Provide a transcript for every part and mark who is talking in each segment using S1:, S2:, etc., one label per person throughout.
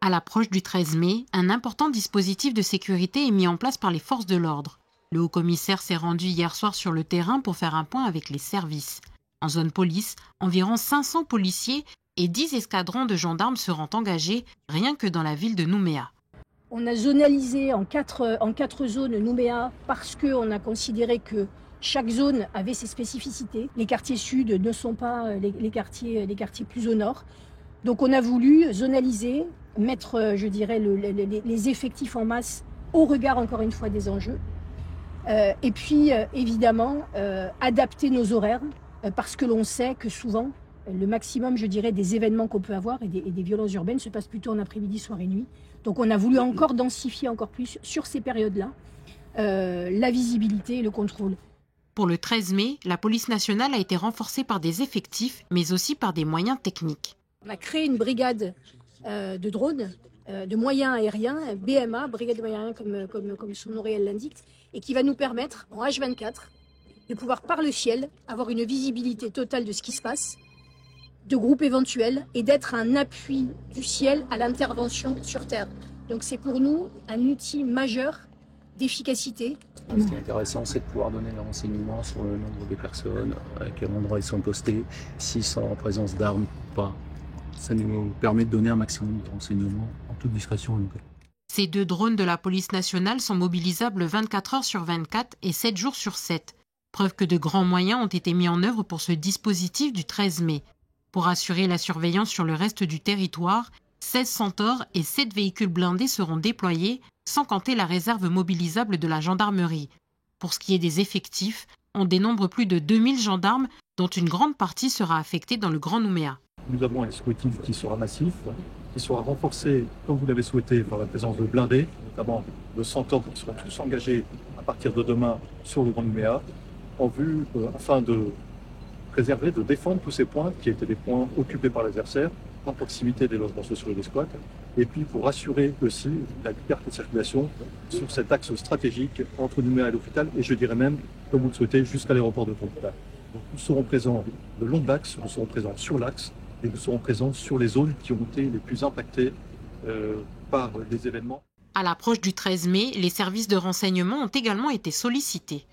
S1: À l'approche du 13 mai, un important dispositif de sécurité est mis en place par les forces de l'ordre. Le haut-commissaire s'est rendu hier soir sur le terrain pour faire un point avec les services. En zone police, environ 500 policiers et 10 escadrons de gendarmes seront engagés rien que dans la ville de Nouméa.
S2: On a zonalisé en quatre zones Nouméa parce qu'on a considéré que chaque zone avait ses spécificités. Les quartiers sud ne sont pas les quartiers plus au nord. Donc on a voulu zonaliser, mettre, je dirais, les effectifs en masse au regard, encore une fois, des enjeux. Et puis, évidemment, adapter nos horaires, parce que l'on sait que souvent, le maximum, je dirais, des événements qu'on peut avoir et des violences urbaines se passent plutôt en après-midi, soir et nuit. Donc on a voulu encore densifier encore plus sur ces périodes-là, la visibilité et le contrôle.
S1: Pour le 13 mai, la police nationale a été renforcée par des effectifs, mais aussi par des moyens techniques.
S2: On a créé une brigade de drones, de moyens aériens, BMA, brigade de moyens aériens comme son nom réel l'indique, et qui va nous permettre, en H24, de pouvoir par le ciel avoir une visibilité totale de ce qui se passe, de groupes éventuels, et d'être un appui du ciel à l'intervention sur Terre. Donc c'est pour nous un outil majeur d'efficacité.
S3: Ce qui est intéressant, c'est de pouvoir donner des renseignements sur le nombre de personnes, à quel endroit ils sont postés, s'ils sont en présence d'armes ou pas. Ça nous permet de donner un maximum de renseignements en toute discrétion.
S1: Ces 2 drones de la police nationale sont mobilisables 24 heures sur 24 et 7 jours sur 7. Preuve que de grands moyens ont été mis en œuvre pour ce dispositif du 13 mai. Pour assurer la surveillance sur le reste du territoire, 16 centaures et 7 véhicules blindés seront déployés, sans compter la réserve mobilisable de la gendarmerie. Pour ce qui est des effectifs, on dénombre plus de 2000 gendarmes, dont une grande partie sera affectée dans le Grand Nouméa.
S4: Nous avons un dispositif qui sera massif, qui sera renforcé, comme vous l'avez souhaité, par la présence de blindés, notamment de centaures qui seront tous engagés à partir de demain sur le Grand Nouméa, en vue, afin de préserver, de défendre tous ces points qui étaient des points occupés par l'adversaire, en proximité des logements sociaux et des squats, et puis pour assurer aussi la liberté de circulation sur cet axe stratégique entre Nouméa et l'hôpital, et je dirais même, comme vous le souhaitez, jusqu'à l'aéroport de Tonquédec. Donc nous serons présents le long de l'axe, nous serons présents sur l'axe, et nous serons présents sur les zones qui ont été les plus impactées par les événements.
S1: À l'approche du 13 mai, les services de renseignement ont également été sollicités.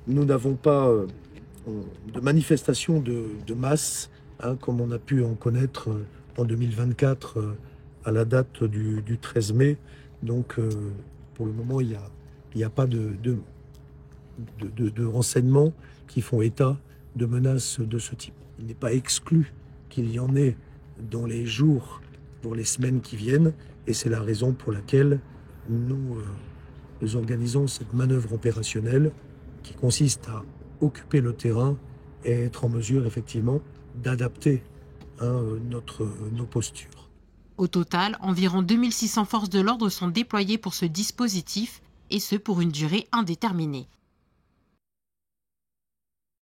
S5: Nous n'avons pas de manifestation de masse, comme on a pu en connaître en 2024 à la date du 13 mai. Donc pour le moment, il n'y a pas de renseignements qui font état de menaces de ce type. Il n'est pas exclu qu'il y en ait dans les jours, dans les semaines qui viennent, et c'est la raison pour laquelle nous organisons cette manœuvre opérationnelle qui consiste à occuper le terrain et être en mesure effectivement d'adapter nos postures.
S1: Au total, environ 2600 forces de l'ordre sont déployées pour ce dispositif, et ce pour une durée indéterminée.